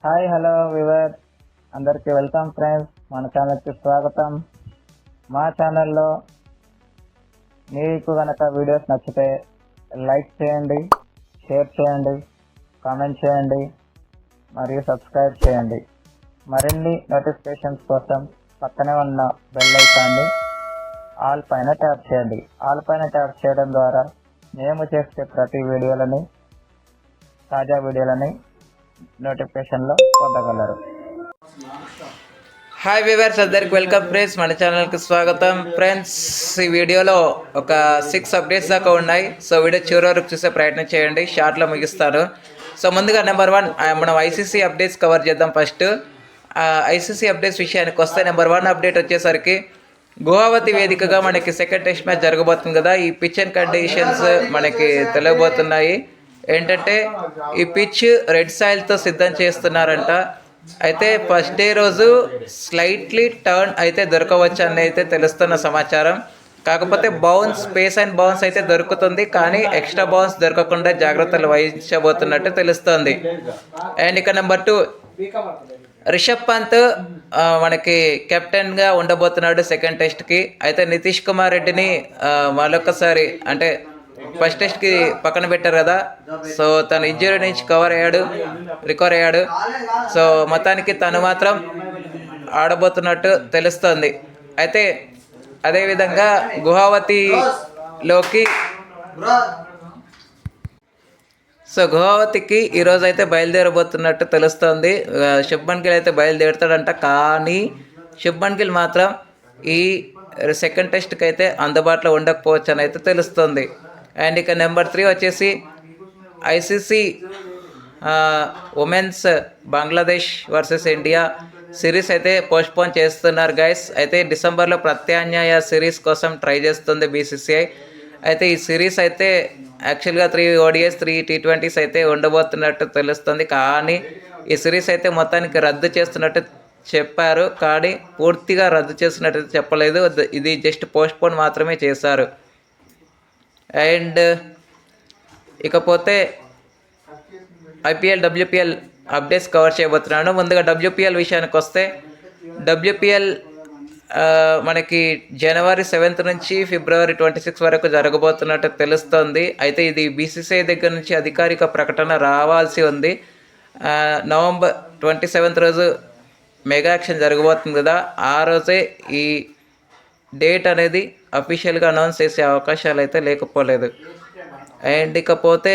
Hi hello we were అందరికీ welcome friends. మన ఛానల్కి స్వాగతం. మా ఛానల్లో మీకు కనుక వీడియోస్ నచ్చితే లైక్ చేయండి, షేర్ చేయండి, కామెంట్ చేయండి మరియు సబ్స్క్రైబ్ చేయండి. మరిన్ని నోటిఫికేషన్స్ కోసం పక్కనే ఉన్న బెల్ ఐకాన్ని ఆల్ పైన ట్యాప్ చేయండి. ఆల్ పైన ట్యాప్ చేయడం ద్వారా మేము చేసే ప్రతి వీడియోలని, తాజా వీడియోలని నోటిఫికేషన్లో పొందగలరు. హాయ్ వ్యూవర్స్, అందరికి వెల్కమ్ ఫ్రెండ్స్. మన ఛానల్కి స్వాగతం ఫ్రెండ్స్. ఈ వీడియోలో ఒక 6 అప్డేట్స్ దాకా ఉన్నాయి. సో వీడియో చివరి వరకు చూసే ప్రయత్నం చేయండి, షార్ట్లో ముగిస్తాను. సో ముందుగా నెంబర్ 1 మనం ఐసీసీ అప్డేట్స్ కవర్ చేద్దాం. ఫస్ట్ ఐసీసీ అప్డేట్స్ విషయానికి వస్తే నెంబర్ 1 అప్డేట్ వచ్చేసరికి గువాహతి వేదికగా మనకి సెకండ్ టెస్ట్ మ్యాచ్ జరగబోతుంది కదా. ఈ పిచ్ అండ్ కండిషన్స్ మనకి తెలియబోతున్నాయి. ఏంటంటే ఈ పిచ్ రెడ్ సాయిల్తో సిద్ధం చేస్తున్నారంట. అయితే ఫస్ట్ డే రోజు స్లైట్లీ టర్న్ అయితే దొరకవచ్చు అని అయితే తెలుస్తున్న సమాచారం. కాకపోతే పేస్ అండ్ బౌన్స్ అయితే దొరుకుతుంది, కానీ ఎక్స్ట్రా బౌన్స్ దొరకకుండా జాగ్రత్తలు వహించబోతున్నట్టు తెలుస్తుంది. అండ్ ఇక నెంబర్ 2 రిషబ్ పంత్ మనకి కెప్టెన్గా ఉండబోతున్నాడు సెకండ్ టెస్ట్కి. అయితే నితీష్ కుమార్ రెడ్డిని మరొకసారి అంటే ఫస్ట్ టెస్ట్కి పక్కన పెట్టారు కదా. సో తను ఇంజరీ నుంచి రికవర్ అయ్యాడు. సో మొత్తానికి తను మాత్రం ఆడబోతున్నట్టు తెలుస్తుంది. అయితే అదేవిధంగా గువాహతికి ఈరోజు అయితే బయలుదేరబోతున్నట్టు తెలుస్తుంది. శుభ్మన్ గిల్ అయితే బయలుదేరుతాడంట, కానీ శుభ్మన్ గిల్ మాత్రం ఈ సెకండ్ టెస్ట్కి అయితే అందుబాటులో ఉండకపోవచ్చు అని అయితే తెలుస్తుంది. అండ్ ఇక నెంబర్ 3 వచ్చేసి ICC women's Bangladesh versus India series అయితే పోస్ట్పోన్ చేస్తున్నారు గైస్. అయితే డిసెంబర్లో ప్రత్యామ్నాయ సిరీస్ కోసం ట్రై చేస్తుంది బీసీసీఐ. అయితే ఈ సిరీస్ అయితే యాక్చువల్గా 3 ODIs 3 T20s అయితే ఉండబోతున్నట్టు తెలుస్తుంది, కానీ ఈ సిరీస్ అయితే మొత్తానికి రద్దు చేస్తున్నట్టు చెప్పారు, కానీ పూర్తిగా రద్దు చేస్తున్నట్టు చెప్పలేదు. ఇది జస్ట్ పోస్ట్పోన్ మాత్రమే చేశారు. అండ్ ఇకపోతే WPL అప్డేట్స్ కవర్ చేయబోతున్నాను. ముందుగా WPL విషయానికి వస్తే WPL మనకి జనవరి 7th నుంచి ఫిబ్రవరి 26 వరకు జరగబోతున్నట్టు తెలుస్తుంది. అయితే ఇది బీసీసీఐ దగ్గర నుంచి అధికారిక ప్రకటన రావాల్సి ఉంది. నవంబర్ 27th రోజు మెగా యాక్షన్ జరగబోతుంది కదా, ఆ రోజే ఈ డేట్ అనేది అఫీషియల్గా అనౌన్స్ చేసే అవకాశాలు అయితే లేకపోలేదు. అండ్ ఇకపోతే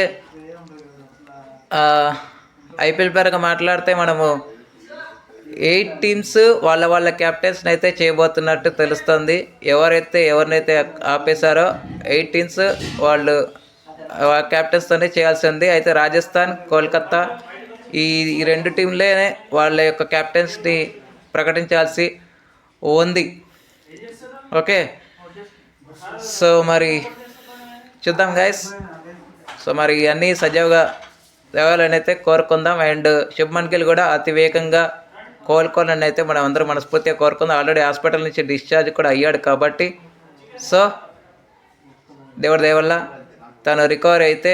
ఐపీఎల్ పరంగా మాట్లాడితే మనము 8 టీమ్స్ వాళ్ళ క్యాప్టెన్స్ని అయితే చేయబోతున్నట్టు తెలుస్తుంది. ఎవరినైతే ఆపేశారో 8 టీమ్స్ వాళ్ళు క్యాప్టెన్స్తోనే చేయాల్సి ఉంది. అయితే రాజస్థాన్, కోల్కతా ఈ 2 టీంలే వాళ్ళ యొక్క క్యాప్టెన్స్ని ప్రకటించాల్సి ఉంది. ఓకే, సో మరి చూద్దాం గైస్. సో మరి అన్నీ సజావుగా తేవాలని అయితే కోరుకుందాం. అండ్ శుభ్మన్ గిల్ కూడా అతి వేగంగా కోలుకోవాలని అయితే మనం అందరం మనస్ఫూర్తిగా కోరుకుందాం. ఆల్రెడీ హాస్పిటల్ నుంచి డిశ్చార్జ్ కూడా అయ్యాడు కాబట్టి సో దేవుడి దయ వల్ల తను రికవర్ అయితే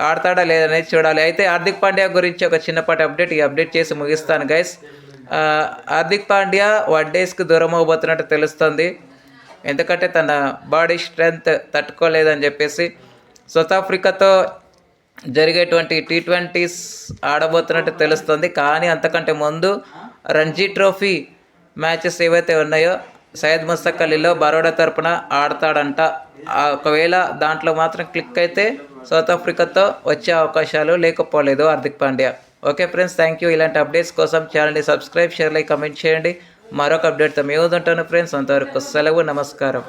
ఆడతాడా లేదనేది చూడాలి. అయితే హార్దిక్ పాండ్యా గురించి ఒక చిన్నపాటి అప్డేట్ చేసి ముగిస్తాను గైస్. హార్దిక్ పాండ్యా 1 డేస్కి దూరం అవబోతున్నట్టు తెలుస్తుంది. ఎందుకంటే తన బాడీ స్ట్రెంగ్త్ తట్టుకోలేదని చెప్పేసి సౌత్ ఆఫ్రికాతో జరిగేటువంటి T20s ఆడబోతున్నట్టు తెలుస్తుంది. కానీ అంతకంటే ముందు రంజీ ట్రోఫీ మ్యాచెస్ ఏవైతే ఉన్నాయో సయ్యద్ ముస్తక్ అలీలో బరోడా తరపున ఆడతాడంట. ఒకవేళ దాంట్లో మాత్రం క్లిక్ అయితే సౌత్ ఆఫ్రికాతో వచ్చే అవకాశాలు లేకపోలేదు Hardik Pandya. Okay friends, thank you. ఇలాంటి అప్డేట్స్ కోసం ఛానల్ని సబ్స్క్రైబ్, షేర్, లైక్, కమెంట్ చేయండి. మరొక అప్డేట్తో మేము ఉంటాను ఫ్రెండ్స్. అంతవరకు సెలవు, నమస్కారం.